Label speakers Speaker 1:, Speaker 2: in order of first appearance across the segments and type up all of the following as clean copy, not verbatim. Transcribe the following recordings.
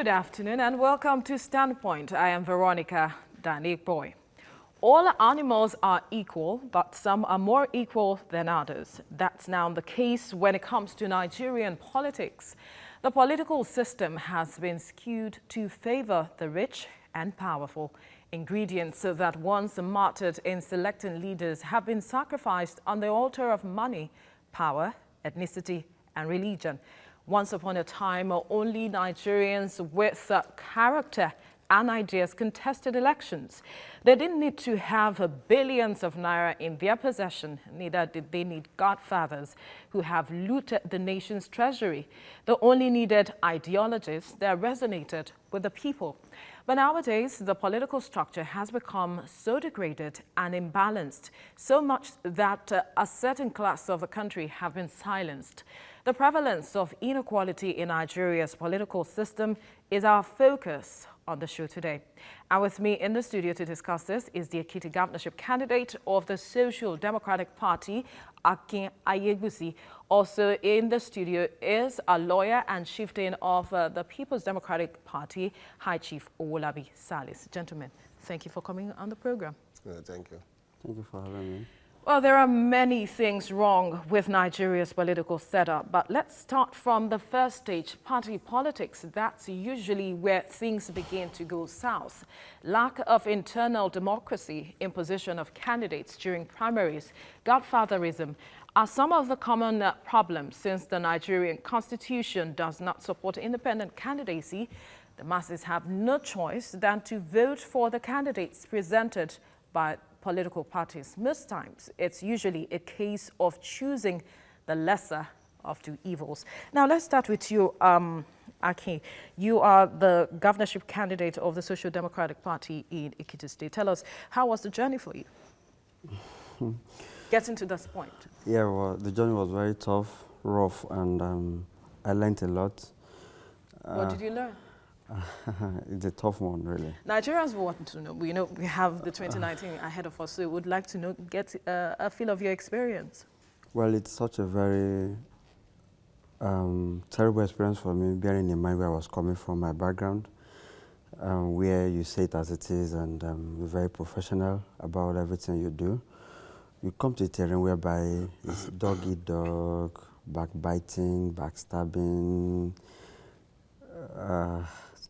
Speaker 1: Good afternoon and welcome to Standpoint. I am Veronica Danikboy. All animals are equal, but some are more equal than others. That's now the case when it comes to Nigerian politics. The political system has been skewed to favor the rich and powerful. Ingredients that once mattered in selecting leaders have been sacrificed on the altar of money, power, ethnicity, and religion. Once upon a time, only Nigerians with character and ideas contested elections. They didn't need to have billions of naira in their possession, neither did they need godfathers who have looted the nation's treasury. They only needed ideologies that resonated with the people. But nowadays, the political structure has become so degraded and imbalanced, so much that a certain class of the country have been silenced. The prevalence of inequality in Nigeria's political system is our focus on the show today. And with me in the studio to discuss this is the Ekiti governorship candidate of the Social Democratic Party, Akin Ayegusi. Also in the studio is a lawyer and chieftain of the People's Democratic Party, High Chief Owolabi Salis. Gentlemen, thank you for coming on the program.
Speaker 2: Thank you.
Speaker 3: Thank you for having me.
Speaker 1: Well, there are many things wrong with Nigeria's political setup, but let's start from the first stage, party politics. That's usually where things begin to go south. Lack of internal democracy, imposition of candidates during primaries, godfatherism are some of the common problems since the Nigerian constitution does not support independent candidacy. The masses have no choice than to vote for the candidates presented by political parties. Most times, it's usually a case of choosing the lesser of two evils. Now, let's start with you, Akin. You are the governorship candidate of the Social Democratic Party in Ekiti State. Tell us, how was the journey for you? Getting to this point.
Speaker 3: Yeah, well, the journey was very tough, rough, and I learned a lot.
Speaker 1: What did you learn?
Speaker 3: It's a tough one, really.
Speaker 1: Nigerians want to know. We have the 2019 ahead of us, so we would like to know, get a feel of your experience.
Speaker 3: Well, it's such a very terrible experience for me, bearing in mind where I was coming from, my background, where you say it as it is, and you're very professional about everything you do. You come to a terrain whereby it's dog-eat-dog, backbiting, backstabbing,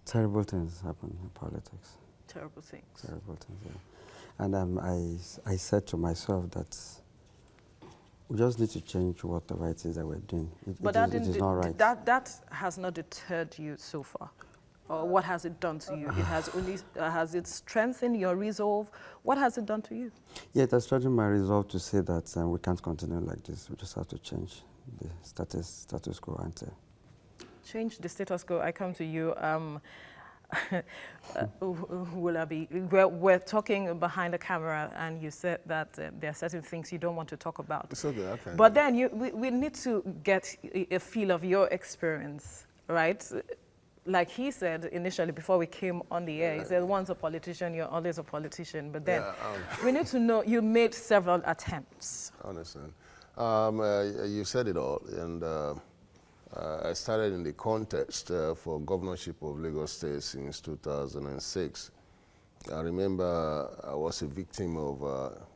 Speaker 3: terrible things happen in politics.
Speaker 1: Terrible things.
Speaker 3: Terrible things, yeah. And I said to myself that we just need to change whatever it is that we're doing. It is not right.
Speaker 1: That has not deterred you so far. Or what has it done to you? It has only has it strengthened your resolve? What has it done to you?
Speaker 3: Yeah, it has strengthened my resolve to say that we can't continue like this. We just have to change the status quo ante.
Speaker 1: Change the status quo. I come to you. We're talking behind the camera, and you said that there are certain things you don't want to talk about.
Speaker 2: It's okay, okay.
Speaker 1: But then we need to get a feel of your experience, right? Like he said initially before we came on the air, he said, once a politician, you're always a politician. But then we need to know, you made several attempts.
Speaker 2: I understand. You said it all, and I started in the contest for governorship of Lagos State since 2006. I remember I was a victim of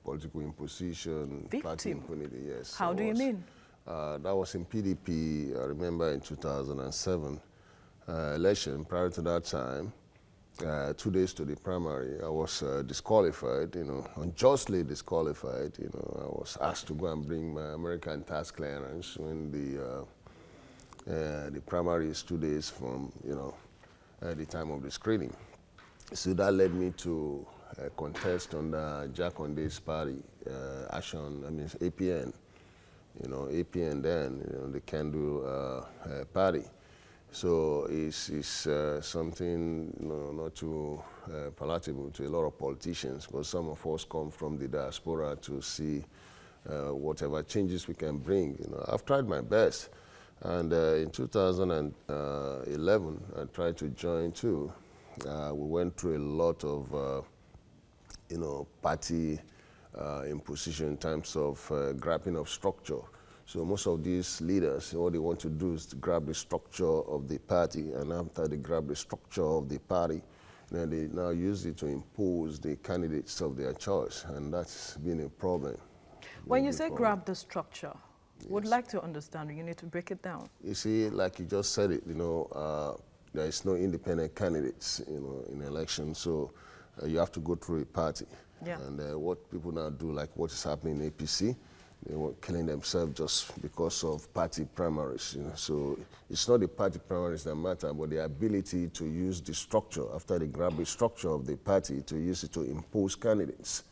Speaker 2: political imposition, party impunity, yes.
Speaker 1: How do you mean?
Speaker 2: That was in PDP, I remember in 2007 election. Prior to that time, 2 days to the primary, I was disqualified, unjustly disqualified. I was asked to go and bring my American tax clearance when the primary is 2 days from, the time of the screening. So that led me to contest under Jack Onday's party, APN. APN then, the Kendu party. So it's something not too palatable to a lot of politicians, but some of us come from the diaspora to see whatever changes we can bring. I've tried my best. And in 2011, I tried to join too. We went through a lot of, party imposition in terms of grappling of structure. So most of these leaders, what they want to do is to grab the structure of the party, and after they grab the structure of the party, then they now use it to impose the candidates of their choice, and that's been a problem.
Speaker 1: When you say grab the structure, would like to understand, you need to break it down.
Speaker 2: You see, like you just said it, there is no independent candidates, in elections, so you have to go through a party.
Speaker 1: Yeah.
Speaker 2: And what people now do, like what is happening in APC, they were killing themselves just because of party primaries. So it's not the party primaries that matter, but the ability to use the structure, after they grab the structure of the party, to use it to impose candidates.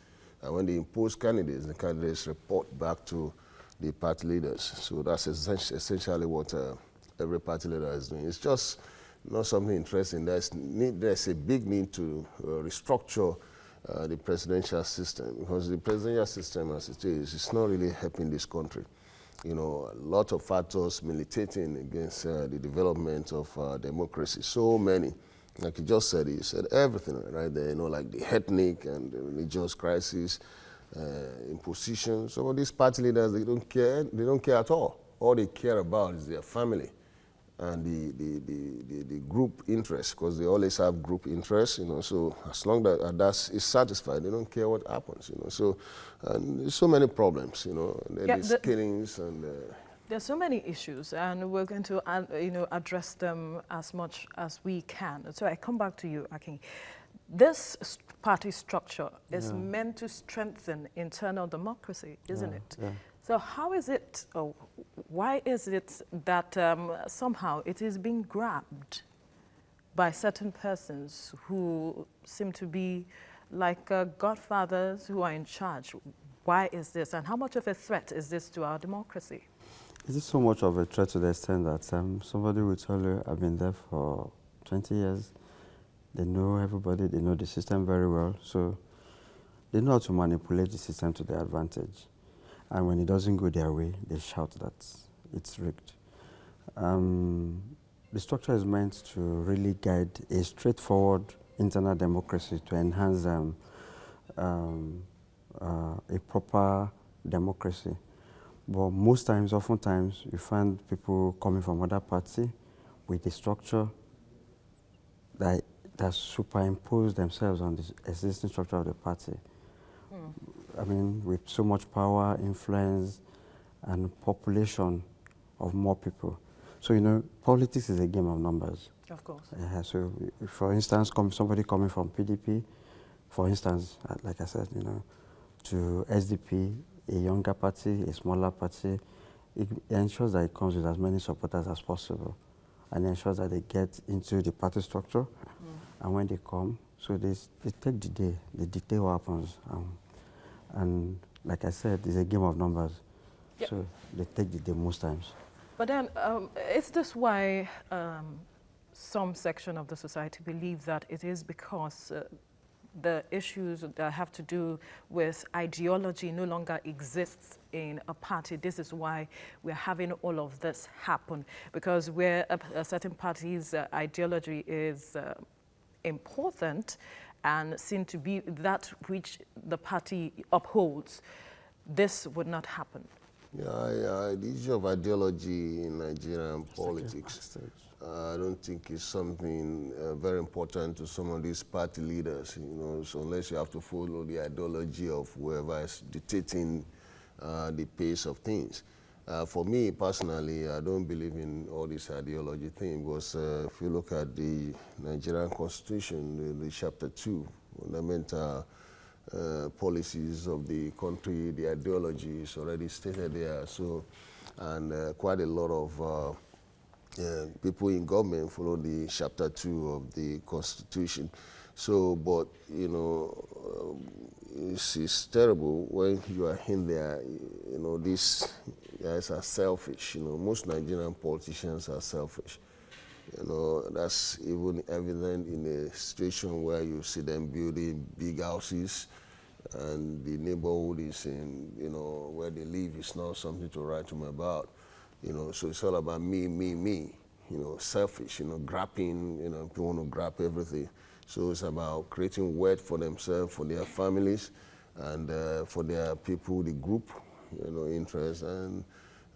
Speaker 2: And when they impose candidates, the candidates report back to the party leaders. So that's essentially what every party leader is doing. It's just not something interesting. There's a big need to restructure the presidential system, because the presidential system as it is not really helping this country. A lot of factors militating against the development of democracy. So many, like you just said, you said everything right there, like the ethnic and the religious crisis, imposition. Some of these party leaders, they don't care at all. All they care about is their family and the group interest, because they always have group interest, so as long as that is satisfied, they don't care what happens, so and there's so many problems, there's killings and
Speaker 1: there's so many issues, and we're going to address them as much as we can. So I come back to you, Akin. This party structure is meant to strengthen internal democracy, isn't it?
Speaker 3: Yeah.
Speaker 1: So how is it, why is it that somehow it is being grabbed by certain persons who seem to be like godfathers who are in charge? Why is this, and how much of a threat is this to our democracy?
Speaker 3: It is so much of a threat to the extent that somebody will tell you, I've been there for 20 years, they know everybody, they know the system very well, so they know how to manipulate the system to their advantage. And when it doesn't go their way, they shout that it's rigged. The structure is meant to really guide a straightforward internal democracy to enhance a proper democracy. But most times, oftentimes, you find people coming from other parties with a structure that superimpose themselves on the existing structure of the party. I mean, with so much power, influence, and population of more people. So, politics is a game of numbers.
Speaker 1: Of course.
Speaker 3: So, for instance, somebody coming from PDP, for instance, like I said, to SDP, a younger party, a smaller party, it ensures that it comes with as many supporters as possible, and ensures that they get into the party structure. And when they come, so they take the day, they dictate what happens. And like I said, it's a game of numbers. Yep. So they take the day most times.
Speaker 1: But then, is this why some section of the society believe that it is because the issues that have to do with ideology no longer exists in a party? This is why we're having all of this happen, because where a certain party's ideology is important and seen to be that which the party upholds, this would not happen.
Speaker 2: Yeah, the issue of ideology in Nigerian politics, I don't think is something very important to some of these party leaders, so unless you have to follow the ideology of whoever is dictating the pace of things. For me personally, I don't believe in all this ideology thing, because if you look at the Nigerian Constitution, the Chapter 2, fundamental policies of the country, the ideology is already stated there. So, and quite a lot of people in government follow the Chapter 2 of the Constitution. So, but, it's terrible when you are in there, these guys are selfish. Most Nigerian politicians are selfish. That's even evident in a situation where you see them building big houses and the neighborhood is in, where they live is not something to write home about. So it's all about me, selfish, grabbing, people want to grab everything. So it's about creating wealth for themselves, for their families, and for their people, the group, interest. And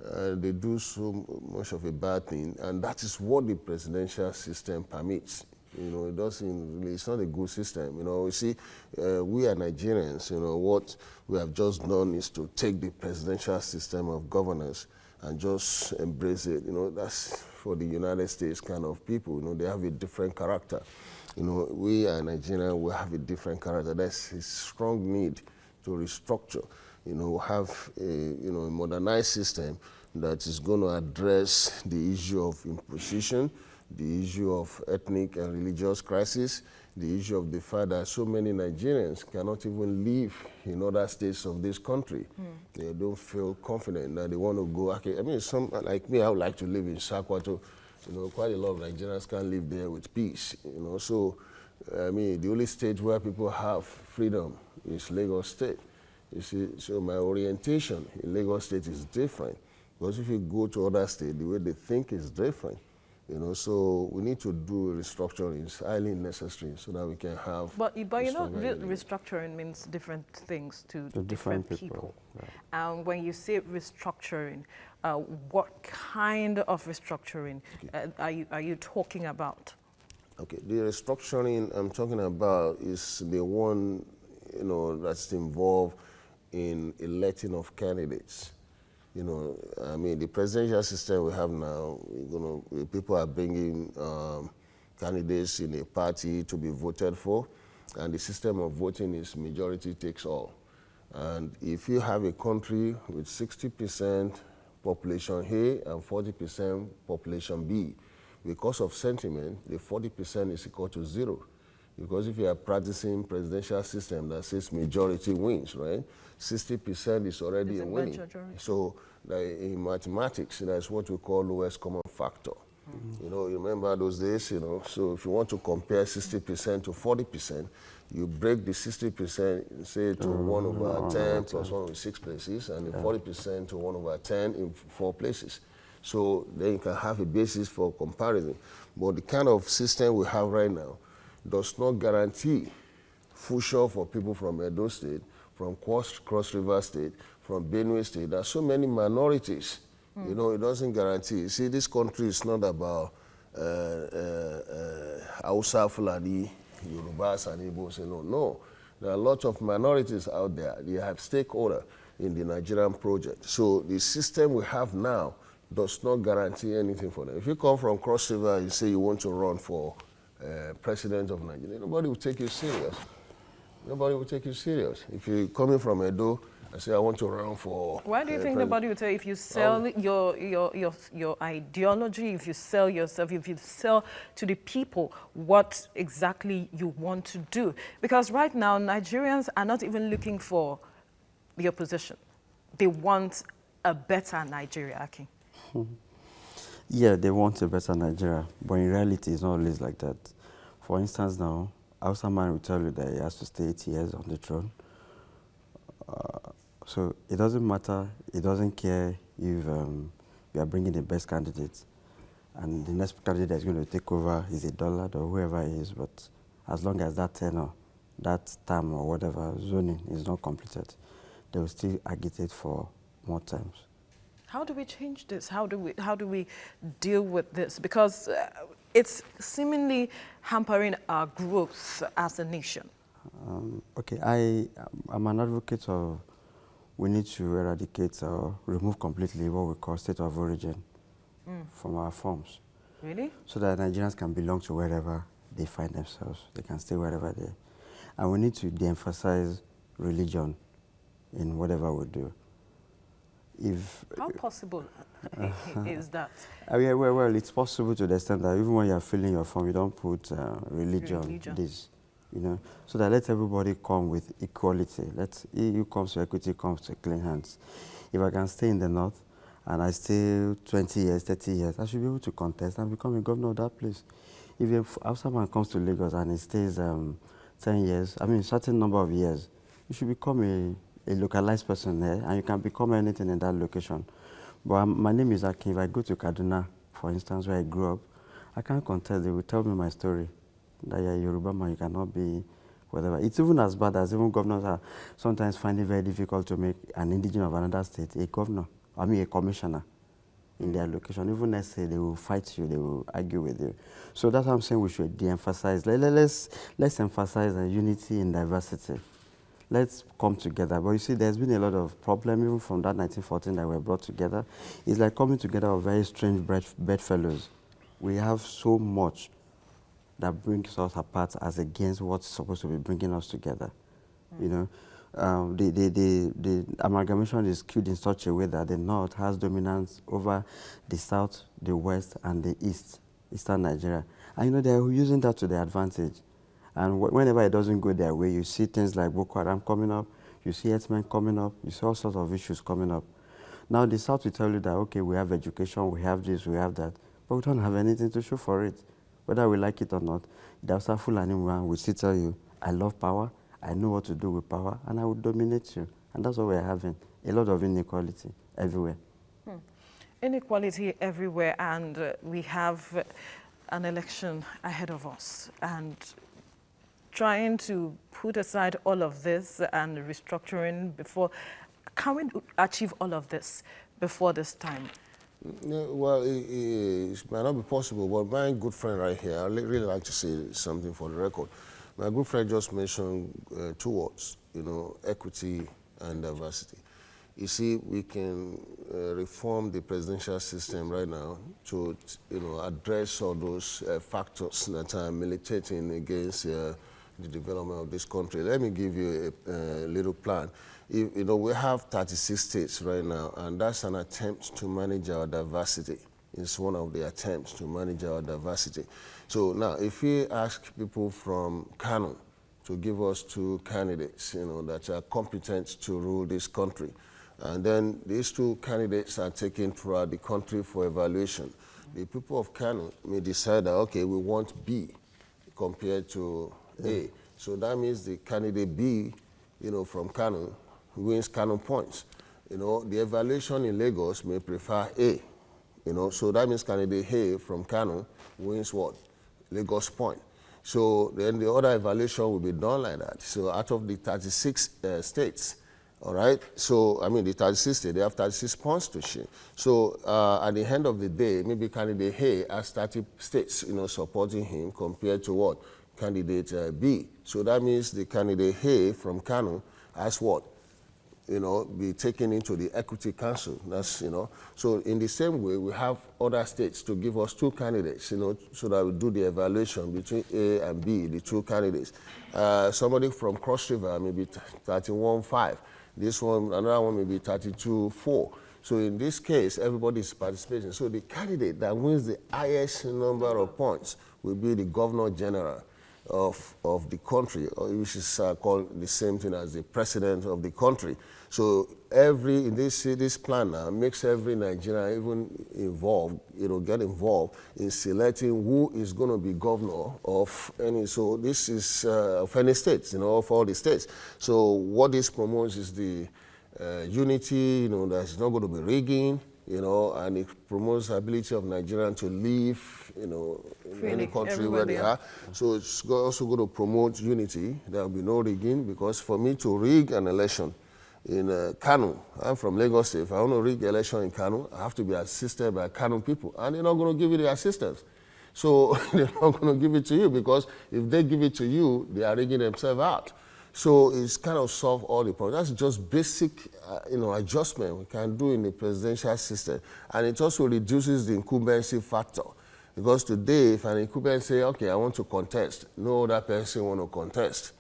Speaker 2: they do so much of a bad thing, and that is what the presidential system permits. You know, it doesn't really, it's not a good system. You know, you see, we are Nigerians, you know, what we have just done is to take the presidential system of governance and just embrace it. You know, that's for the United States kind of people. You know, they have a different character. You know, we are Nigerian, we have a different character. There's a strong need to restructure, you know, have a, you know, a modernized system that is going to address the issue of imposition, the issue of ethnic and religious crisis, the issue of the fact that so many Nigerians cannot even live in other states of this country. They don't feel confident that they want to go. Okay, I mean, some like me, I would like to live in Sokoto. You know, quite a lot of Nigerians can't live there with peace. You know, so I mean, the only state where people have freedom is Lagos State. You see, so my orientation in Lagos State is different, because if you go to other states, the way they think is different. You know, so we need to do restructuring. It's highly necessary so that we can have.
Speaker 1: But you know, restructuring means different things to different people.
Speaker 3: Right.
Speaker 1: When you say restructuring, what kind of restructuring are you talking about?
Speaker 2: Okay, the restructuring I'm talking about is the one, you know, that's involved in electing of candidates. You know, I mean, the presidential system we have now, people are bringing candidates in a party to be voted for, and the system of voting is majority takes all. And if you have a country with 60% population A and 40% population B, because of sentiment, the 40% is equal to 0. Because if you are practicing presidential system that says majority wins, right? 60% is already a winning. So in mathematics, that's what we call lowest common factor. You know, you remember those days, you know, so if you want to compare 60% to 40%, you break the 60%, say, to 1 over 10 plus 1 over 6 places, and the 40% to 1 over 10 in 4 places. So then you can have a basis for comparison. But the kind of system we have right now does not guarantee future for people from Edo State, from Cross River State, from Benue State. There are so many minorities. You know, it doesn't guarantee. You see, this country is not about Hausa, Fulani, Yorubas, and Igbos. You know, no. There are a lot of minorities out there. They have stakeholder in the Nigerian project. So the system we have now does not guarantee anything for them. If you come from Cross River and you say you want to run for president of Nigeria, nobody will take you serious. Nobody will take you serious. If you're coming from Edo and say, I want to run for...
Speaker 1: Why do you think nobody will tell you if you sell your ideology, if you sell yourself, if you sell to the people what exactly you want to do? Because right now, Nigerians are not even looking for the opposition. They want a better Nigeria, Aki.
Speaker 3: Yeah, they want a better Nigeria, but in reality, it's not always like that. For instance, now, Hausa man will tell you that he has to stay 8 years on the throne. So it doesn't matter, it doesn't care if you are bringing the best candidate, and the next candidate that's going to take over is a Dullard or whoever it is, but as long as that tenure, that term or whatever zoning is not completed, they will still agitate for more terms.
Speaker 1: How do we change this? How do we deal with this? Because it's seemingly hampering our growth as a nation.
Speaker 3: Okay, I'm an advocate of we need to eradicate or remove completely what we call state of origin from our forms.
Speaker 1: Really?
Speaker 3: So that Nigerians can belong to wherever they find themselves. They can stay wherever they. And we need to de-emphasize religion in whatever we do.
Speaker 1: How possible is that?
Speaker 3: Well, it's possible to the extent that even when you're filling your form, you don't put religion, this, you know, so that let everybody come with equality. Let EU comes to equity, comes to clean hands. If I can stay in the north and I stay 20 years, 30 years, I should be able to contest and become a governor of that place. If someone comes to Lagos and he stays 10 years, I mean, a certain number of years, you should become a localized person there, and you can become anything in that location. But my name is Akin. If I go to Kaduna, for instance, where I grew up, I can't contest. They will tell me my story, that you're a Yoruba man, you cannot be whatever. It's even as bad as even governors are sometimes finding it very difficult to make an indigenous of another state a governor a commissioner in their location. Even let's say they will fight you, they will argue with you. So that's what I'm saying we should de-emphasize. Let's emphasize unity in diversity. Let's come together. But you see, there's been a lot of problem even from that 1914 that were brought together. It's like coming together of very strange bedfellows. We have so much that brings us apart as against what's supposed to be bringing us together. You know, the amalgamation is skewed in such a way that the North has dominance over the South, the West, and the East, Eastern Nigeria. And you know, they're using that to their advantage. And whenever it doesn't go their way, you see things like Boko Haram coming up, you see herdsmen coming up, you see all sorts of issues coming up. Now the South will tell you that, okay, we have education, we have this, we have that, but we don't have anything to show for it. Whether we like it or not, the Hausa Fulani man will still tell you, I love power, I know what to do with power, and I will dominate you. And that's what we're having, a lot of inequality everywhere.
Speaker 1: Inequality everywhere, and we have an election ahead of us. And trying to put aside all of this and restructuring before, can we achieve all of this before this time?
Speaker 2: Well, it might not be possible, but my good friend right here, I'd really like to say something for the record. My good friend just mentioned two words, you know, equity and diversity. You see, we can reform the presidential system right now to, you know, address all those factors that are militating against the development of this country. Let me give you a little plan. You know, we have 36 states right now, and that's an attempt to manage our diversity. It's one of the attempts to manage our diversity. So now, if we ask people from Kano to give us 2 candidates, you know, that are competent to rule this country, and then these 2 candidates are taken throughout the country for evaluation, the people of Kano may decide that, okay, we want B compared to A. So that means the candidate B, you know, from Kano wins Kano points. You know, the evaluation in Lagos may prefer A. You know, so that means candidate A from Kano wins what? Lagos point. So then the other evaluation will be done like that. So out of the 36 states, all right? So, I mean, the 36 states, they have 36 points to share. So at the end of the day, maybe candidate A has 30 states, you know, supporting him compared to what? Candidate B. So that means the candidate A from Kano has what? You know, be taken into the Equity Council. That's, you know, so in the same way, we have other states to give us 2 candidates, you know, so that we do the evaluation between A and B, the 2 candidates. Somebody from Cross River may be 31.5. This one, another one may be 32.4. So in this case, everybody is participating. So the candidate that wins the highest number of points will be the Governor General of the country, which is called the same thing as the President of the country. So in this plan now makes every Nigerian even involved, you know, get involved in selecting who is going to be governor of any. So this is of any states, you know, of all the states. So what this promotes is the unity, you know, there's not going to be rigging, you know, and it promotes the ability of Nigerians to live, you know, in any country where they are. So it's also going to promote unity. There will be no rigging, because for me to rig an election in Kano, I'm from Lagos State. If I want to rig the election in Kano, I have to be assisted by Kano people, and they're not going to give you the assistance. So they're not going to give it to you, because if they give it to you, they are rigging themselves out. So it's kind of solve all the problems. That's just basic, you know, adjustment we can do in the presidential system. And it also reduces the incumbency factor. Because today, if an incumbent say, okay, I want to contest, no other person want to contest.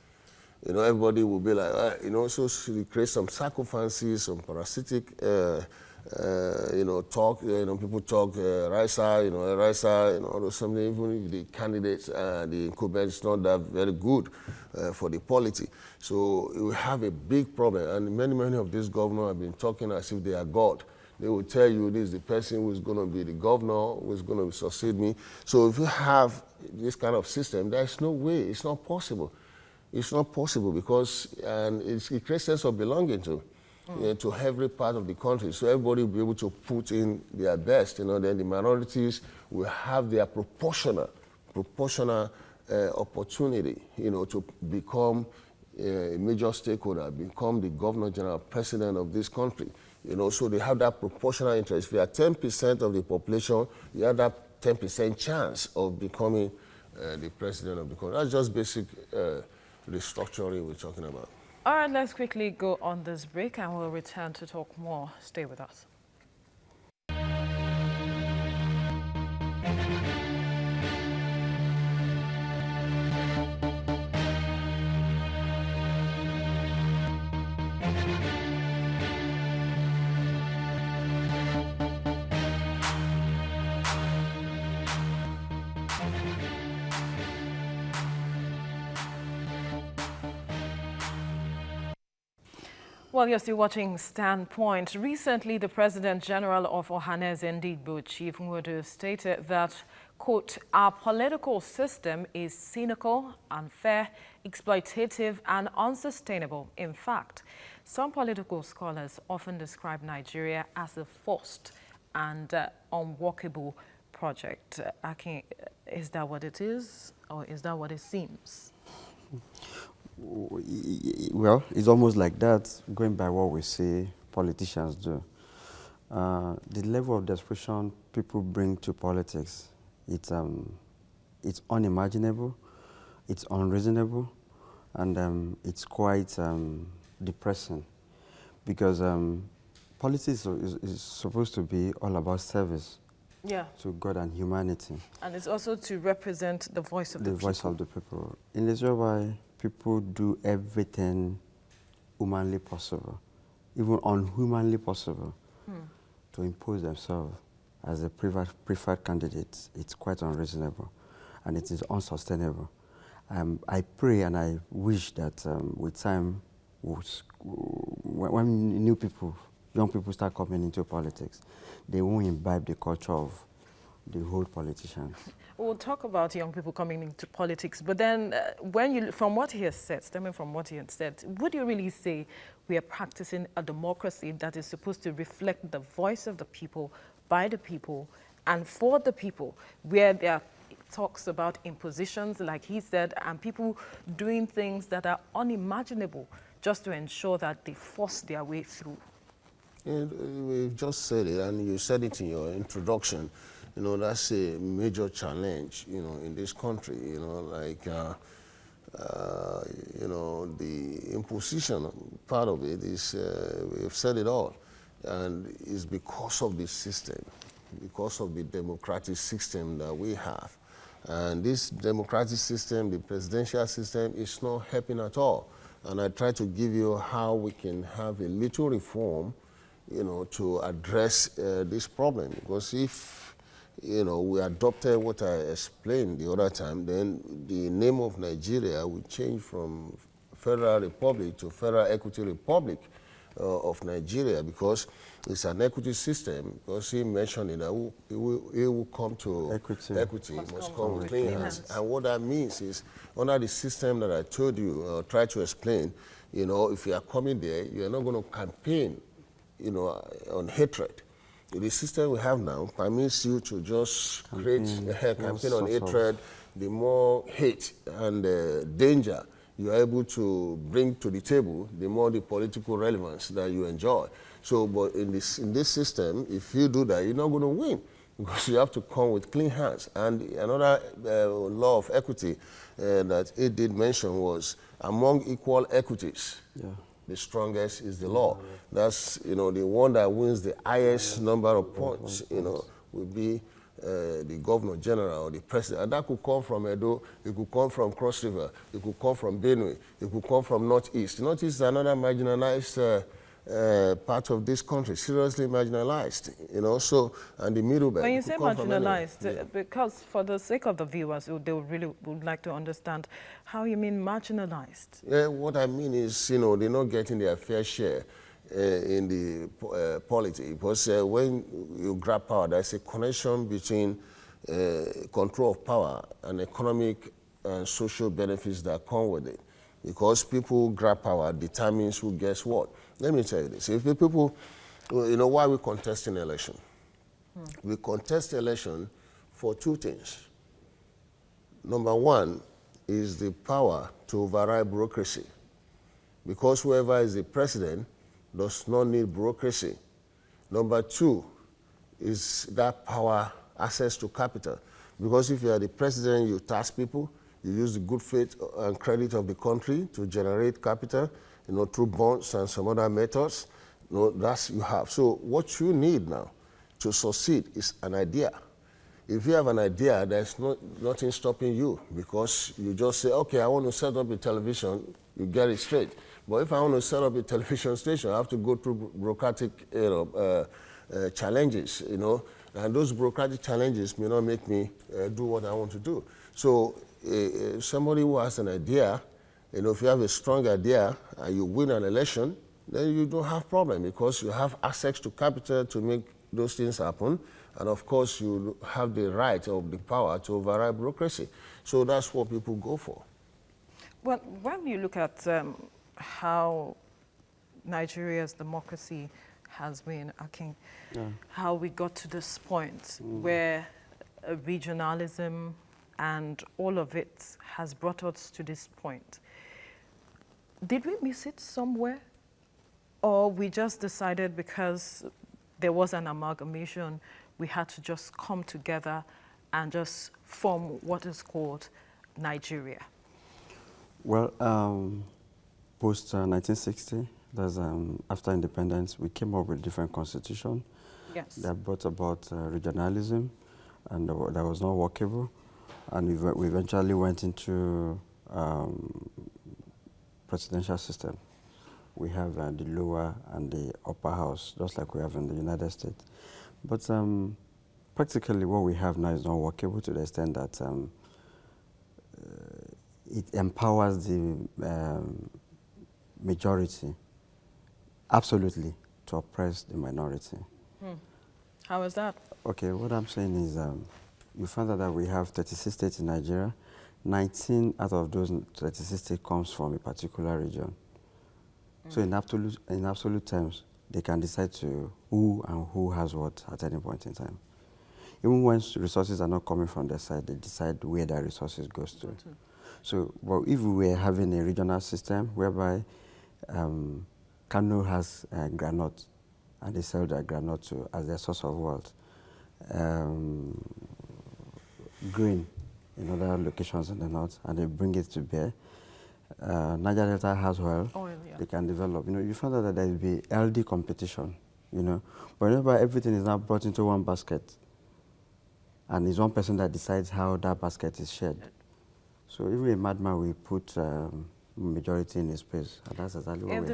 Speaker 2: You know, everybody will be like, you know, so we create some circumstances, some parasitic, you know, talk, you know, people talk, Raisa, you know, something, even if the candidates, the incumbent is not that very good for the polity. So we have a big problem, and many of these governors have been talking as if they are God. They will tell you this is the person who is going to be the governor, who is going to succeed me. So if you have this kind of system, there's no way, it's not possible. It's not possible, because it creates a sense of belonging to every part of the country. So everybody will be able to put in their best, you know, then the minorities will have their proportional opportunity, you know, to become, a major stakeholder, become the governor general president of this country. So they have that proportional interest. If you are 10% of the population, you have that 10% chance of becoming the president of the country. That's just basic restructuring we're talking about.
Speaker 1: All right, let's quickly go on this break and we'll return to talk more. Stay with us. Well, you're still watching Standpoint. Recently, the President General of Ohanaeze Ndigbo, Chief Nwodo, stated that, quote, our political system is cynical, unfair, exploitative, and unsustainable. In fact, some political scholars often describe Nigeria as a forced and unworkable project. Akin, is that what it is, or is that what it seems?
Speaker 3: Well, it's almost like that, going by what we see politicians do. The level of desperation people bring to politics, it's unimaginable, it's unreasonable, and it's quite depressing, because politics is supposed to be all about service.
Speaker 1: Yeah.
Speaker 3: To God and humanity.
Speaker 1: And it's also to represent the voice of the people.
Speaker 3: The voice of the people. In this way, people do everything humanly possible, even unhumanly possible, to impose themselves as a preferred candidate. It's quite unreasonable, and it is unsustainable. I pray and I wish that with time, when young people start coming into politics, they won't imbibe the culture of the whole politicians.
Speaker 1: We'll talk about young people coming into politics, but then from what he has said, stemming from what he has said, would you really say we are practicing a democracy that is supposed to reflect the voice of the people, by the people, and for the people, where there are talks about impositions, like he said, and people doing things that are unimaginable just to ensure that they force their way through?
Speaker 2: And we've just said it, and you said it in your introduction. That's a major challenge, in this country. The imposition part of it is, we've said it all, and it's because of the system, because of the democratic system that we have. And this democratic system, the presidential system, is not helping at all. And I try to give you how we can have a little reform, to address this problem. Because if, we adopted what I explained the other time, then the name of Nigeria would change from Federal Republic to Federal Equity Republic of Nigeria, because it's an equity system. Because he mentioned it, that it will come to equity must come with clean hands. And what that means is, under the system that I told you, try to explain, if you are coming there, you are not going to campaign, on hatred. The system we have now permits you to just create a campaign on hatred. The more hate and danger you are able to bring to the table, the more the political relevance that you enjoy. So, but in this system, if you do that, you're not going to win, because you have to come with clean hands. And another law of equity that it did mention was, among equal equities, the strongest is the law. That's, the one that wins the highest number of points, will be the governor general or the president. And that could come from Edo, it could come from Cross River, it could come from Benue, it could come from Northeast. Northeast is another marginalized part of this country, seriously marginalized, so, and the middle belt.
Speaker 1: When you say marginalized, because for the sake of the viewers, they really would like to understand how you mean marginalized.
Speaker 2: Yeah, what I mean is, they're not getting their fair share in the polity, because when you grab power, there's a connection between control of power and economic and social benefits that come with it. Because people grab power determines who gets what. Let me tell you this. If the people, why we contest an election? We contest election for two things. Number one is the power to override bureaucracy. because whoever is the president does not need bureaucracy. Number two is that power, access to capital. Because if you are the president, you tax people, you use the good faith and credit of the country to generate capital, through bonds and some other methods. That's you have. So what you need now to succeed is an idea. If you have an idea, there's nothing stopping you, because you just say, okay, I want to set up a television, you get it straight. But if I want to set up a television station, I have to go through bureaucratic challenges, and those bureaucratic challenges may not make me do what I want to do. So somebody who has an idea, if you have a strong idea and you win an election, then you don't have problem, because you have access to capital to make those things happen. And of course, you have the right or the power to override bureaucracy. So that's what people go for.
Speaker 1: Well, when you look at how Nigeria's democracy has been, Akin, how we got to this point where regionalism and all of it has brought us to this point. Did we miss it somewhere? Or we just decided because there was an amalgamation, we had to just come together and just form what is called Nigeria?
Speaker 3: Well, post 1960, that's after independence, we came up with different constitution.
Speaker 1: Yes.
Speaker 3: That brought about regionalism, and that was not workable. And we eventually went into presidential system. We have the lower and the upper house, just like we have in the United States. But practically what we have now is not workable, to the extent that it empowers the majority absolutely to oppress the minority.
Speaker 1: How is that?
Speaker 3: Okay, what I'm saying is you find out that we have 36 states in Nigeria. 19 out of those 36 states comes from a particular region. So in absolute terms, they can decide to who has what at any point in time. Even when resources are not coming from their side, they decide where their resources goes to. So, well, if we were having a regional system whereby Kano has granite, and they sell their granite as their source of wealth, grain in other locations in the north, and they bring it to bear. Niger Delta has oil, they can develop. You find out that there will be healthy competition, But whenever everything is now brought into one basket, and it's one person that decides how that basket is shared. So even a madman will put majority in his place, and that's exactly what we have.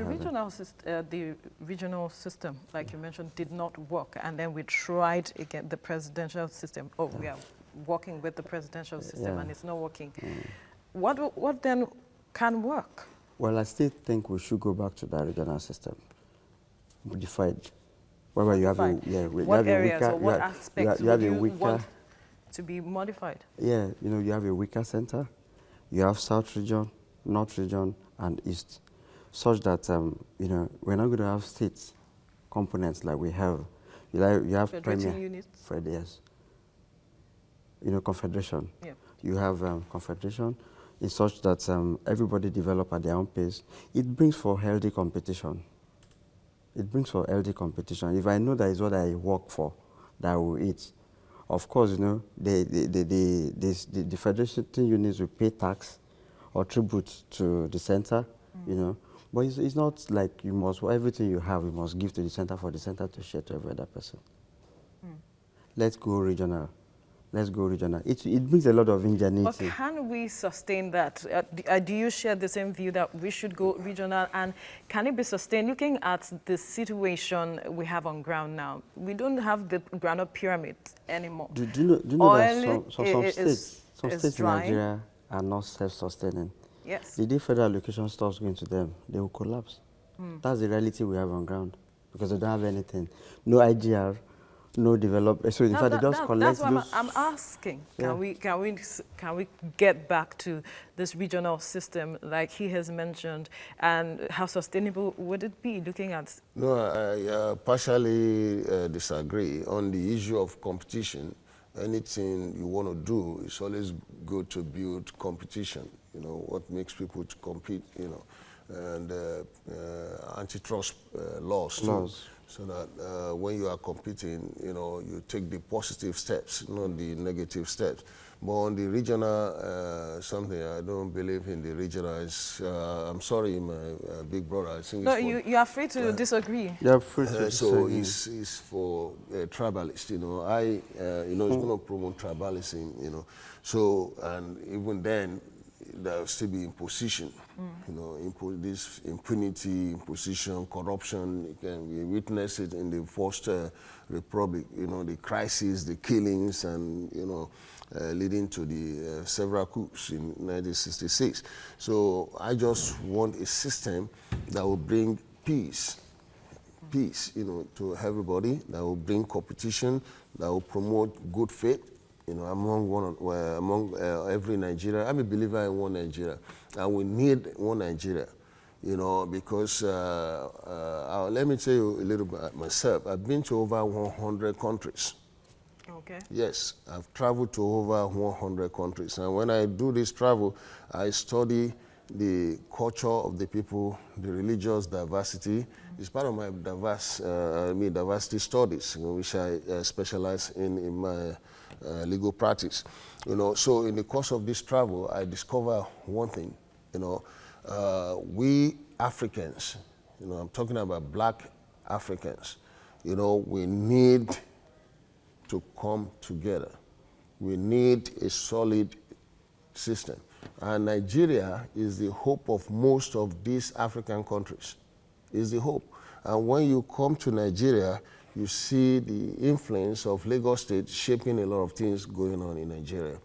Speaker 1: The regional system, like you mentioned, did not work, and then we tried again the presidential system. We are working with the presidential system, and it's not working. What then can work?
Speaker 3: Well, I still think we should go back to the regional system, modified. Wherever you have
Speaker 1: what areas or what aspects would you want to be modified?
Speaker 3: Yeah, you have a weaker center, you have South region, North region, and East, such that we're not going to have states components like we have. You have premier
Speaker 1: units.
Speaker 3: Yes. Confederation.
Speaker 1: Yeah.
Speaker 3: You have confederation, in such that everybody develop at their own pace. It brings for healthy competition. If I know that is what I work for, that I will eat. Of course, the federation units will pay tax or tribute to the center, But it's not like everything you have, you must give to the center for the center to share to every other person. Let's go regional. It brings a lot of ingenuity.
Speaker 1: But can we sustain that? Do you share the same view that we should go regional? And can it be sustained? Looking at the situation we have on ground now, we don't have the granite pyramid anymore.
Speaker 3: Do you know that some states in Nigeria are not self-sustaining?
Speaker 1: Yes.
Speaker 3: The day federal allocation starts going to them, they will collapse. That's the reality we have on ground, because they don't have anything. No IGR. No development. So in fact, they just collect.
Speaker 1: That's what I'm asking. Can we get back to this regional system, like he has mentioned, and how sustainable would it be? Looking at.
Speaker 2: No, I partially disagree on the issue of competition. Anything you want to do is always good to build competition. What makes people to compete. and antitrust laws too. So that when you are competing, you take the positive steps, not the negative steps. But on the regional something, I don't believe in the regional. I'm sorry, my big brother. I think
Speaker 1: No,
Speaker 2: it's
Speaker 1: you are free to disagree.
Speaker 3: You're free to
Speaker 2: so
Speaker 3: say,
Speaker 2: it's for tribalists. It's going to promote tribalism. So and even then, there will still be imposition. This impunity, imposition, corruption. We witness it in the First Republic. The crisis, the killings, and leading to the several coups in 1966. So I just want a system that will bring peace, to everybody, that will bring competition, that will promote good faith, among every Nigeria. I'm a believer in one Nigeria, and we need one Nigeria, because let me tell you a little bit myself. I've been to over 100 countries.
Speaker 1: Okay.
Speaker 2: Yes, I've traveled to over 100 countries, and when I do this travel, I study the culture of the people, the religious diversity. It's part of my diversity studies, which I specialize in my legal practice. So in the course of this travel, I discover one thing. We Africans, I'm talking about black Africans. We need to come together. We need a solid system. And Nigeria is the hope of most of these African countries, is the hope. And when you come to Nigeria, you see the influence of Lagos State shaping a lot of things going on in Nigeria.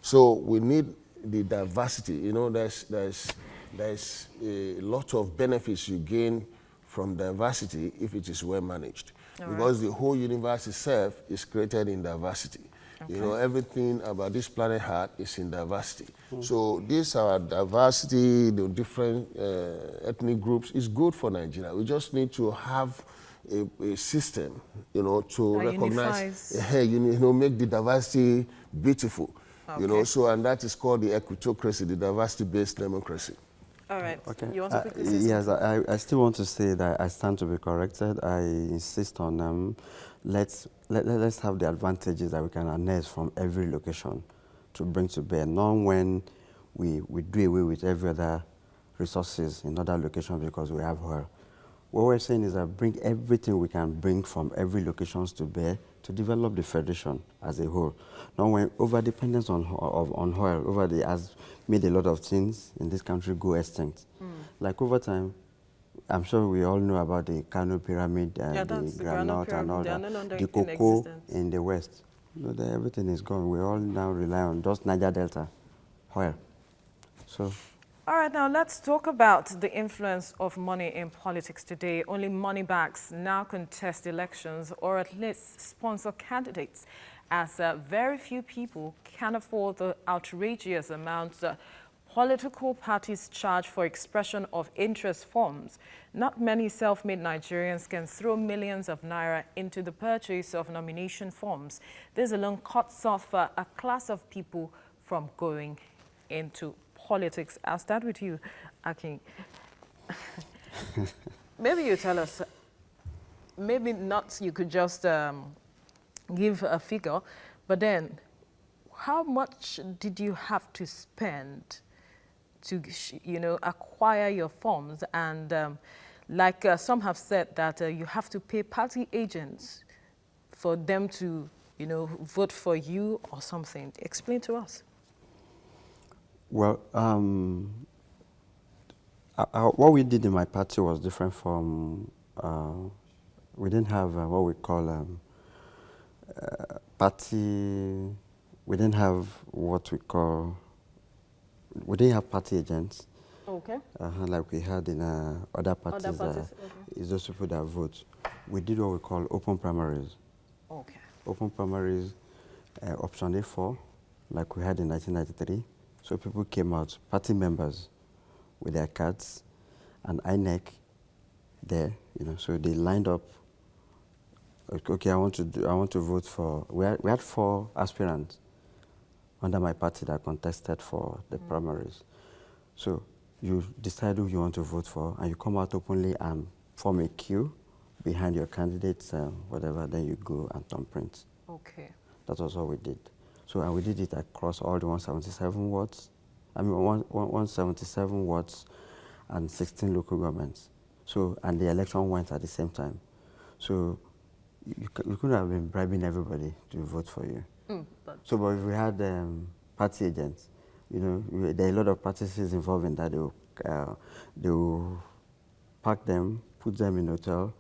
Speaker 2: So we need the diversity. There's a lot of benefits you gain from diversity if it is well managed. Because the whole universe itself is created in diversity. Okay. Everything about this planet Earth is in diversity. So this our diversity, the different ethnic groups, is good for Nigeria. We just need to have a system, to recognize, make the diversity beautiful.
Speaker 1: Okay.
Speaker 2: And that is called the equitocracy, the diversity-based democracy.
Speaker 1: All right.
Speaker 3: Okay.
Speaker 1: You want to quickly say
Speaker 3: yes,
Speaker 1: something?
Speaker 3: I still want to say that I stand to be corrected. I insist on let's have the advantages that we can harness from every location to bring to bear, not when we do away with every other resources in other locations because we have oil. What we're saying is that bring everything we can bring from every locations to bear to develop the federation as a whole. Now, when over-dependence on oil has made a lot of things in this country go extinct. Like over time, I'm sure we all know about the Kano Pyramid and the groundnut and all that. The cocoa in the West. Everything is gone. We all now rely on just Niger Delta oil. So.
Speaker 1: All right, now let's talk about the influence of money in politics today. Only money bags now contest elections or at least sponsor candidates, as very few people can afford the outrageous amounts political parties charge for expression of interest forms. Not many self-made Nigerians can throw millions of naira into the purchase of nomination forms. This alone cuts off a class of people from going into politics. I'll start with you, Akin. Maybe you tell us, maybe not you could just give a figure, but then how much did you have to spend to, acquire your forms? And like some have said that you have to pay party agents for them to, vote for you or something. Explain to us.
Speaker 3: Well, what we did in my party was different from, we didn't have what we call party, we didn't have what we call, we didn't have party agents.
Speaker 1: Okay.
Speaker 3: Like we had in other parties.
Speaker 1: Okay.
Speaker 3: It's those people that vote. We did what we call open primaries.
Speaker 1: Okay.
Speaker 3: Open primaries, option A4, like we had in 1993. So people came out, party members, with their cards, and INEC there, so they lined up. Okay, I want to vote for. We had 4 aspirants under my party that contested for the primaries. So you decide who you want to vote for, and you come out openly and form a queue behind your candidates, whatever, then you go and thumbprint.
Speaker 1: Okay.
Speaker 3: That was what we did. So, and we did it across all the 177 wards. I mean, 177 wards and 16 local governments. So, and the election went at the same time. So, you couldn't have been bribing everybody to vote for you.
Speaker 1: But
Speaker 3: So, if we had party agents, you know, there are a lot of parties involved in that. They will pack them, put them in a hotel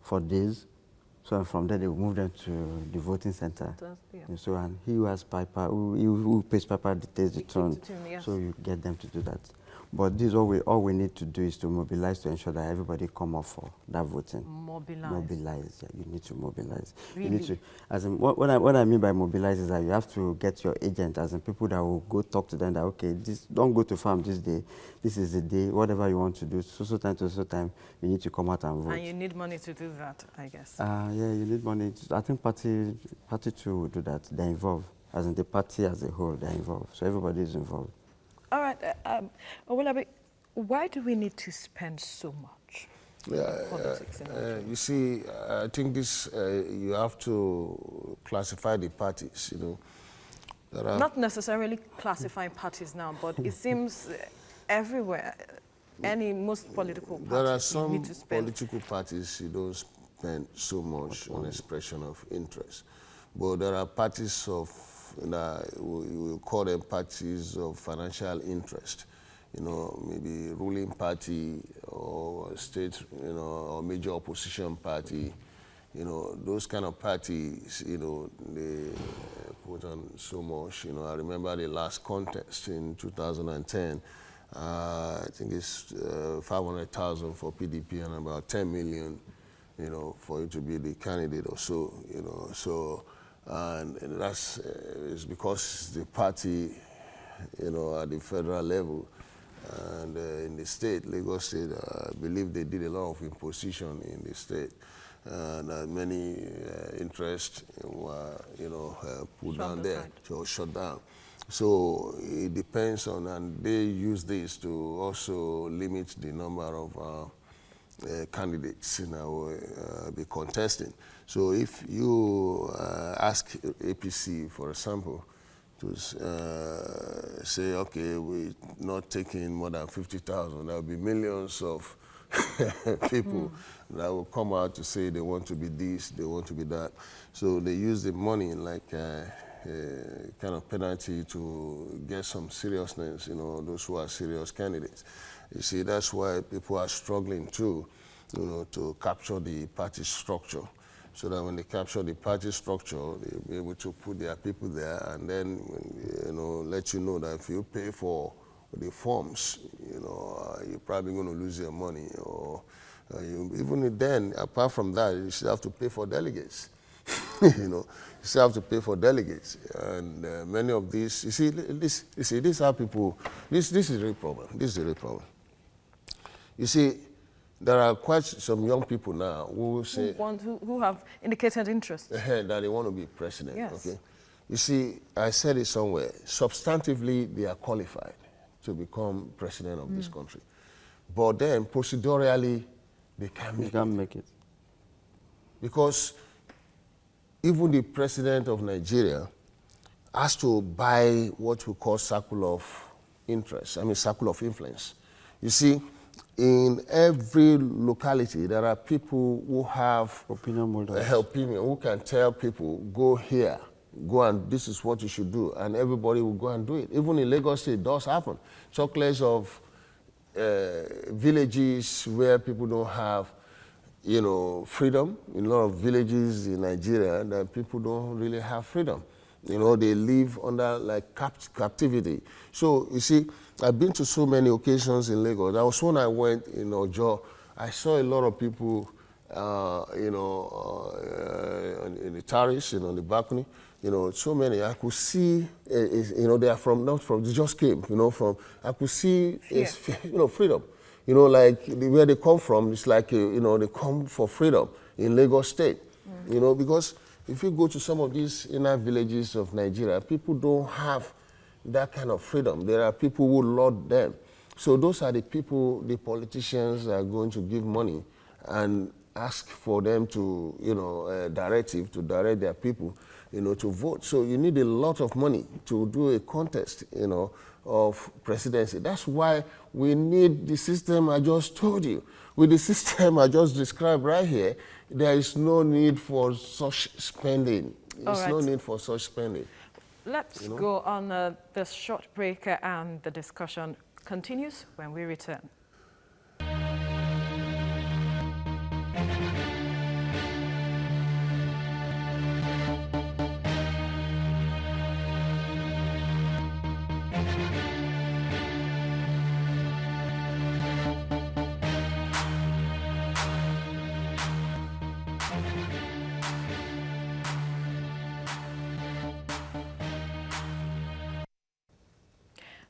Speaker 3: for days. So from there, they will move them to the voting center.
Speaker 1: Yeah.
Speaker 3: And so, and he who has paper, who pays paper dictates the tune.
Speaker 1: Yes.
Speaker 3: So you get them to do that. But this all we need to do is to mobilize to ensure that everybody come up for that voting.
Speaker 1: Mobilize.
Speaker 3: Mobilize. Yeah, you need to mobilize.
Speaker 1: Really?
Speaker 3: You need to, as in, what I mean by mobilize is that you have to get your agent, as in people that will go talk to them that, okay, don't go to farm this day. This is the day, whatever you want to do, so time to so time, you need to come out and vote.
Speaker 1: And you need money to do that, I guess.
Speaker 3: Yeah, you need money. I think party two will do that. They're involved. As in the party as a whole, they're involved. So everybody is involved.
Speaker 1: All right. Owolabi, why do we need to spend so much on politics in Nigeria?
Speaker 2: You see, I think this, you have to classify the parties, you know. There are
Speaker 1: Not necessarily classifying parties now, but it seems everywhere, most political parties,
Speaker 2: there are
Speaker 1: you
Speaker 2: some
Speaker 1: need to spend.
Speaker 2: political parties you don't spend so much on expression of interest. But there are parties of, we call them parties of financial interest. You know, maybe ruling party or state, you know, or major opposition party. You know, those kind of parties, you know, they put on so much. You know, I remember the last contest in 2010. I think it's 500,000 for PDP and about 10 million, you know, for you to be the candidate or so, you know. So, and that's it's because the party, you know, at the federal level and in the state, Lagos State, I believe they did a lot of imposition in the state. And many interests were, you know, put down there, so shut down. So it depends on, and they use this to also limit the number of candidates, you know, be contesting. So if you ask APC, for example, to say, okay, we're not taking more than 50,000, there will be millions of people that will come out to say they want to be this, they want to be that. So they use the money like kind of penalty to get some seriousness, you know, those who are serious candidates. You see, that's why people are struggling too, you know, to capture the party structure. So that when they capture the party structure, they'll be able to put their people there and then, you know, let you know that if you pay for the forms, you know, you're probably going to lose your money. Or even then, apart from that, you still have to pay for delegates. You know, you still have to pay for delegates. And many of these, you see, this is how people, this is the real problem. This is the real problem. You see, there are quite some young people now who say...
Speaker 1: Who have indicated interest.
Speaker 2: That they want to be president,
Speaker 1: yes.
Speaker 2: Okay? You see, I said it somewhere, substantively they are qualified to become president of this country. But then, procedurally, they can't make it. Because even the president of Nigeria has to buy what we call circle of interest, circle of influence. You see, in every locality, there are people who have opinion, who can tell people, go here, go and this is what you should do, and everybody will go and do it. Even in Lagos State, it does happen. Chocolates of villages where people don't have, you know, freedom. In a lot of villages in Nigeria, that people don't really have freedom. You know, they live under like captivity. So you see, I've been to so many occasions in Lagos. That was when I went in Ojo. I saw a lot of people, you know, in the terrace, you know, on the balcony. You know, so many. I could see, you know, they are they just came, you know, from, I could see, you know, freedom. You know, like where they come from, it's like, you know, they come for freedom in Lagos State. You know, because if you go to some of these inner villages of Nigeria, people don't have that kind of freedom. There are people who lord them. So those are the people, the politicians are going to give money and ask for them to, directive to direct their people, to vote. So you need a lot of money to do a contest, of presidency. That's why we need the system I just told you. With the system I just described right here, there is no need for such spending. There's no need for such spending.
Speaker 1: Let's go on this short break and the discussion continues when we return.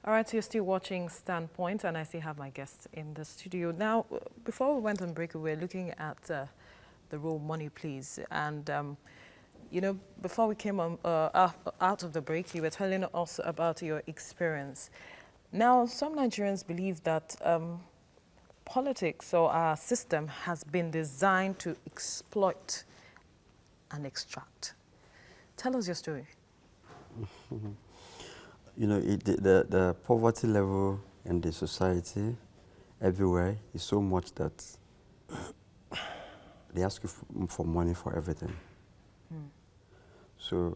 Speaker 1: All right, so you're still watching Standpoint, and I still have my guests in the studio. Now, before we went on break, we were looking at the role Money Please. And, before we came on, out of the break, you were telling us about your experience. Now, some Nigerians believe that politics or our system has been designed to exploit and extract. Tell us your story.
Speaker 3: The poverty level in the society everywhere is so much that they ask you for money for everything. So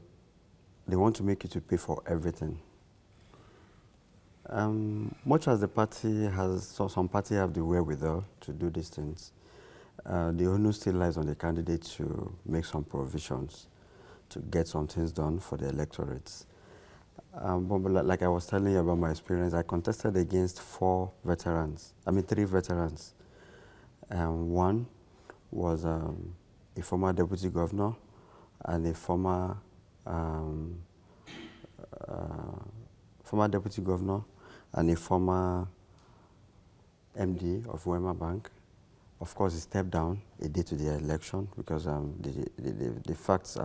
Speaker 3: they want to make you to pay for everything. Much as the party has, some party have the wherewithal to do these things, the onus still lies on the candidate to make some provisions to get some things done for the electorates. But like I was telling you about my experience, I contested against three veterans. One was a former deputy governor and a former deputy governor and a former MD of Wema Bank. Of course, he stepped down a day to the election because the facts,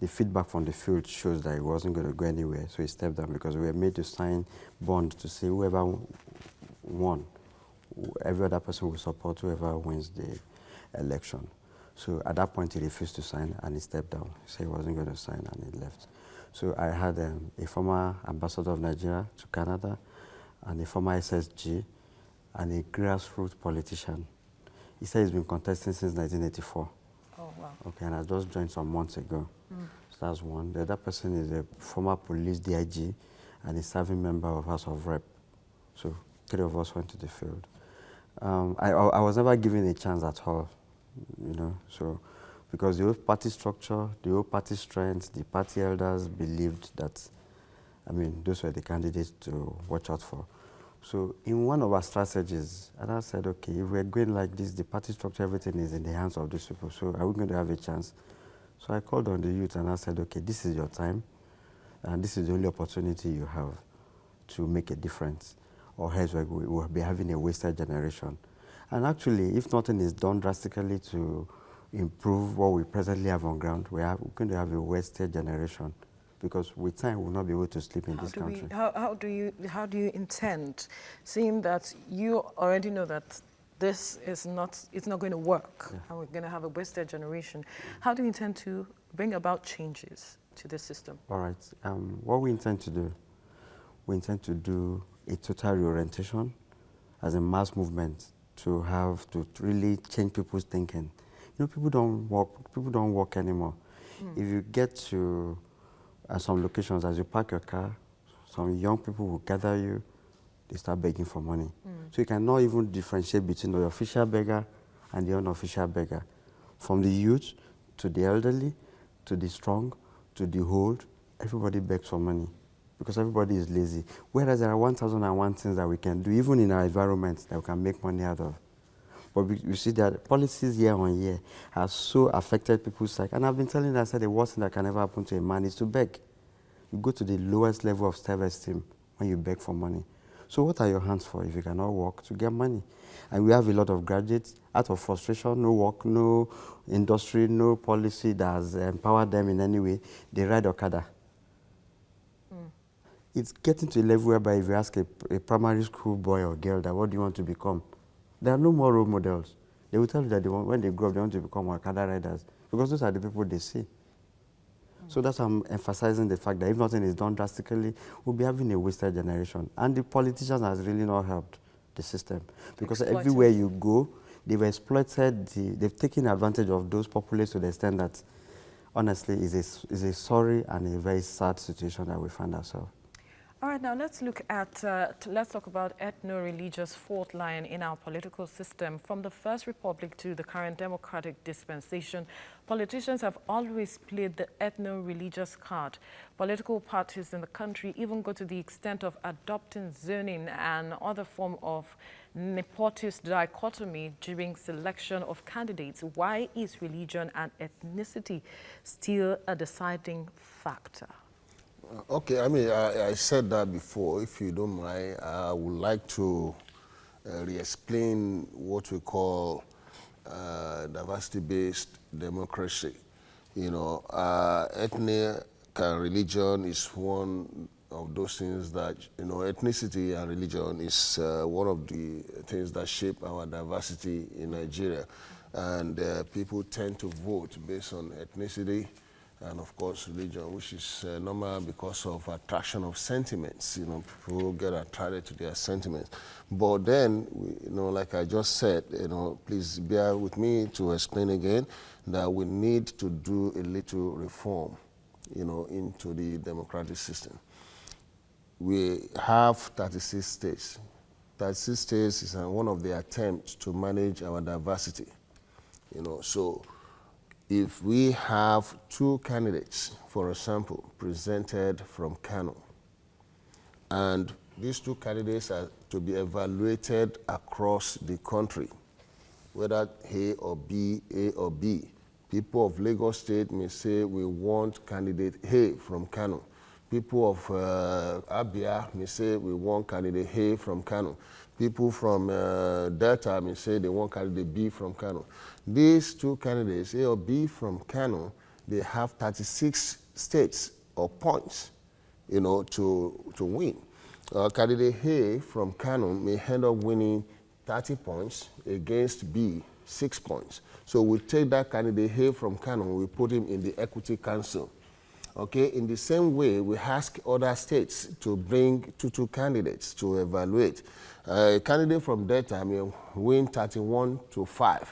Speaker 3: the feedback from the field shows that he wasn't going to go anywhere. So he stepped down because we were made to sign bond to say whoever won, every other person will support whoever wins the election. So at that point, he refused to sign and he stepped down. He said he wasn't going to sign and he left. So I had a former ambassador of Nigeria to Canada and a former SSG and a grassroots politician. He said he's been contesting since 1984.
Speaker 1: Oh, wow.
Speaker 3: Okay, and I just joined some months ago. So that's one. The other person is a former police DIG and a serving member of House of Rep. So 3 of us went to the field. I was never given a chance at all, so because the old party structure, the old party strength, the party elders believed that, those were the candidates to watch out for. So in one of our strategies, and I said, okay, if we're going like this, the party structure, everything is in the hands of these people, so are we going to have a chance? So I called on the youth and I said, okay, this is your time, and this is the only opportunity you have to make a difference, or else we will be having a wasted generation. And actually, if nothing is done drastically to improve what we presently have on ground, we're going to have a wasted generation. Because with time, we'll not be able to sleep in this country.
Speaker 1: How do you intend, seeing that you already know that this is it's not going to work, and we're going to have a wasted generation, how do you intend to bring about changes to this system?
Speaker 3: All right. What we intend to do a total reorientation as a mass movement to really change people's thinking. People don't walk anymore. If you get to some locations, as you park your car, some young people will gather you, they start begging for money. So you cannot even differentiate between the official beggar and the unofficial beggar. From the youth to the elderly, to the strong, to the old, everybody begs for money because everybody is lazy. Whereas there are 1,001 things that we can do, even in our environment, that we can make money out of. But you see that policies year on year have so affected people's psyche. And I've been telling you, I said the worst thing that can ever happen to a man is to beg. You go to the lowest level of self-esteem when you beg for money. So what are your hands for if you cannot work to get money? And we have a lot of graduates out of frustration, no work, no industry, no policy that has empowered them in any way. They ride Okada. it's getting to a level whereby if you ask a primary school boy or girl that what do you want to become, there are no more role models. They will tell you that when they grow up, they want to become Okada riders because those are the people they see. So that's why I'm emphasizing the fact that if nothing is done drastically, we'll be having a wasted generation. And the politicians has really not helped the system because everywhere you go, they've exploited, they've taken advantage of those populace to the extent that, honestly, is a sorry and a very sad situation that we find ourselves.
Speaker 1: All right, now let's look at, let's talk about ethno-religious fault line in our political system. From the First Republic to the current democratic dispensation, politicians have always played the ethno-religious card. Political parties in the country even go to the extent of adopting zoning and other form of nepotist dichotomy during selection of candidates. Why is religion and ethnicity still a deciding factor?
Speaker 2: Okay, I mean, I said that before. If you don't mind, I would like to re-explain what we call diversity-based democracy. You know, ethnic and religion is one of those things that, you know, ethnicity and religion is one of the things that shape our diversity in Nigeria. And people tend to vote based on ethnicity and, of course, religion, which is normal because of attraction of sentiments. You know, people get attracted to their sentiments. But then, you know, like I just said, you know, please bear with me to explain again that we need to do a little reform, you know, into the democratic system. We have 36 states. 36 states is one of the attempts to manage our diversity, you know, so if we have two candidates, for example, presented from Kano, and these two candidates are to be evaluated across the country, whether A or B, people of Lagos State may say we want candidate A from Kano. People of Abia may say we want candidate A from Kano. People from Delta may say they want candidate B from Kano. These two candidates, A or B from Kano, they have 36 states or points, you know, to win. Candidate A from Kano may end up winning 30 points against B, 6 points. So we take that candidate A from Kano, we put him in the Equity Council. Okay, in the same way, we ask other states to bring two candidates to evaluate. A candidate from Delta may win 31-5.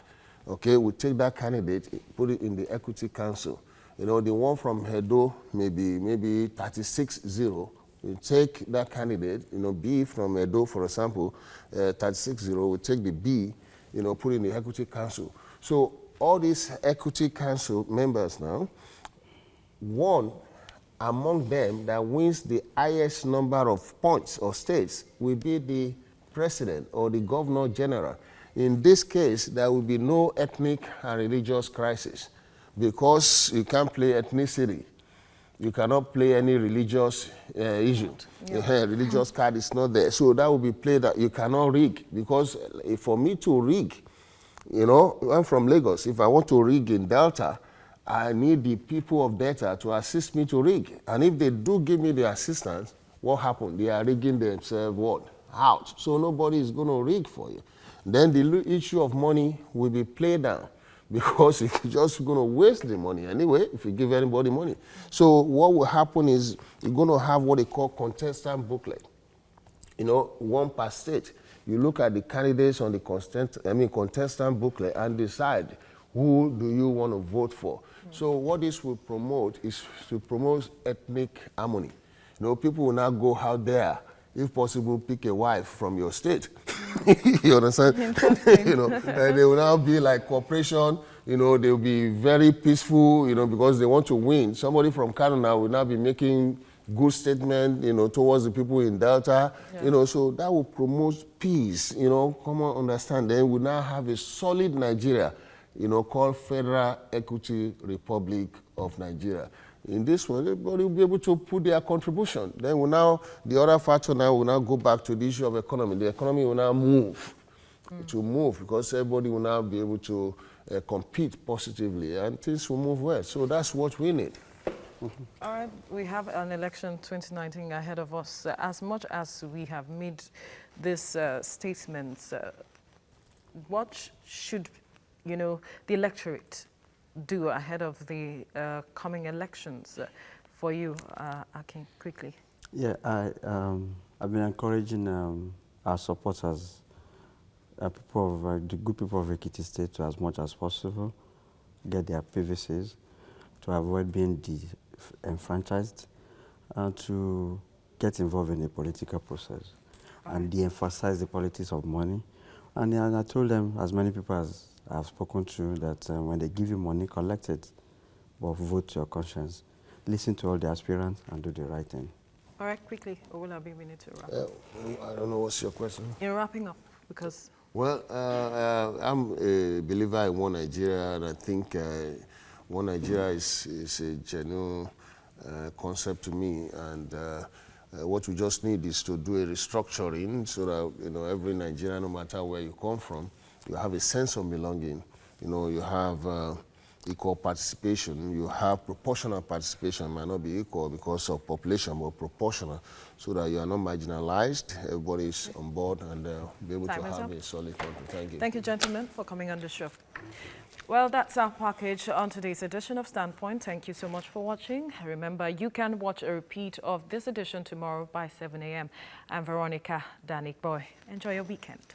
Speaker 2: Okay, we take that candidate, put it in the Equity Council. You know, the one from Edo maybe 36-0. We take that candidate, you know, B from Edo, for example, 36-0. We take the B, you know, put it in the Equity Council. So all these Equity Council members now, one among them that wins the highest number of points or states will be the president or the governor general. In this case, there will be no ethnic and religious crisis because you can't play ethnicity. You cannot play any religious issue. Yeah. Religious card is not there. So that will be played that you cannot rig because for me to rig, you know, I'm from Lagos. If I want to rig in Delta, I need the people of Delta to assist me to rig. And if they do give me the assistance, what happened? They are rigging themselves what? Out. So nobody is going to rig for you. Then the issue of money will be played down because you're just going to waste the money anyway if you give anybody money. So what will happen is you're going to have what they call contestant booklet. You know, one per state. You look at the candidates on the contestant booklet and decide who do you want to vote for. So what this will promote is to promote ethnic harmony. You know, people will now go out there, if possible, pick a wife from your state. You understand? You know, and they will now be like cooperation. You know, they will be very peaceful. You know, because they want to win. Somebody from Canada will now be making good statement. You know, towards the people in Delta. Yeah. You know, so that will promote peace. You know, common understanding. We now have a solid Nigeria, you know, called Federal Equity Republic of Nigeria. In this one, everybody will be able to put their contribution. Then we now, the other factor now will now go back to the issue of economy. The economy will now move, to move, because everybody will now be able to compete positively, and things will move well. So that's what we need.
Speaker 1: All right, we have an election 2019 ahead of us. As much as we have made this statements, what should, the electorate do ahead of the coming elections for you, Akin, quickly?
Speaker 3: Yeah, I've been encouraging our supporters, people of the good people of Ekiti State, to as much as possible get their PVCs, to avoid being enfranchised, and to get involved in the political process, and de-emphasize the politics of money. And I told them, as many people as I've spoken to, that when they give you money, collect it, but vote to your conscience. Listen to all the aspirants and do the right thing.
Speaker 1: All right, quickly, Owolabi, we need to wrap up.
Speaker 2: I don't know what's your question.
Speaker 1: You're wrapping up because...
Speaker 2: Well, I'm a believer in One Nigeria, and I think One Nigeria is a genuine concept to me. And what we just need is to do a restructuring so that every Nigerian, no matter where you come from, you have a sense of belonging. You have equal participation. You have proportional participation. It might not be equal because of population, but proportional, so that you are not marginalized. Everybody is on board and be able to have a solid country. Thank you.
Speaker 1: Thank you, gentlemen, for coming on the show. Well, that's our package on today's edition of Standpoint. Thank you so much for watching. Remember, you can watch a repeat of this edition tomorrow by 7 a.m. I'm Veronica Danikboy. Enjoy your weekend.